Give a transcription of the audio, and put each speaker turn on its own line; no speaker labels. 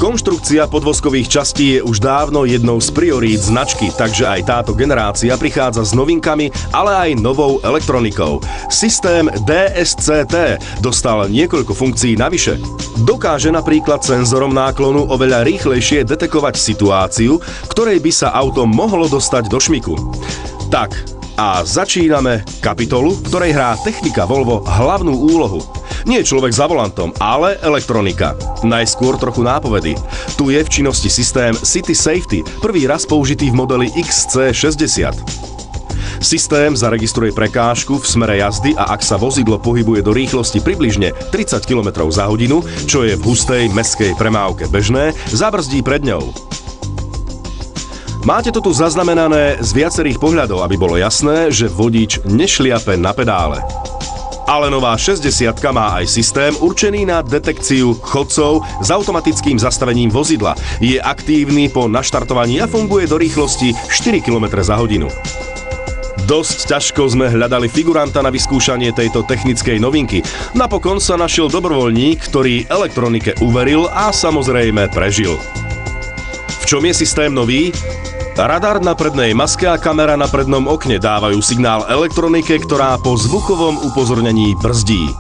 Konštrukcia podvozkových častí je už dávno jednou z priorít značky, takže aj táto generácia prichádza s novinkami, ale aj novou elektronikou. Systém DSCT dostal niekoľko funkcií navyše. Dokáže napríklad senzorom náklonu oveľa rýchlejšie detekovať situáciu, ktorej by sa auto mohlo dostať do šmiku. Tak, a začíname kapitolu, v ktorej hrá technika Volvo hlavnú úlohu. Nie človek za volantom, ale elektronika. Najskôr trochu nápovedy. Tu je v činnosti systém City Safety, prvý raz použitý v modeli XC60. Systém zaregistruje prekážku v smere jazdy a ak sa vozidlo pohybuje do rýchlosti približne 30 km za hodinu, čo je v hustej mestskej premávke bežné, zabrzdí pred ňou. Máte to tu zaznamenané z viacerých pohľadov, aby bolo jasné, že vodič nešliape na pedále. Ale nová 60 má aj systém určený na detekciu chodcov s automatickým zastavením vozidla. Je aktívny po naštartovaní a funguje do rýchlosti 4 km za hodinu. Dosť ťažko sme hľadali figuranta na vyskúšanie tejto technickej novinky. Napokon sa našiel dobrovoľník, ktorý elektronike uveril a samozrejme prežil. V čom je systém nový? Radar na prednej maske a kamera na prednom okne dávajú signál elektronike, ktorá po zvukovom upozornení brzdí.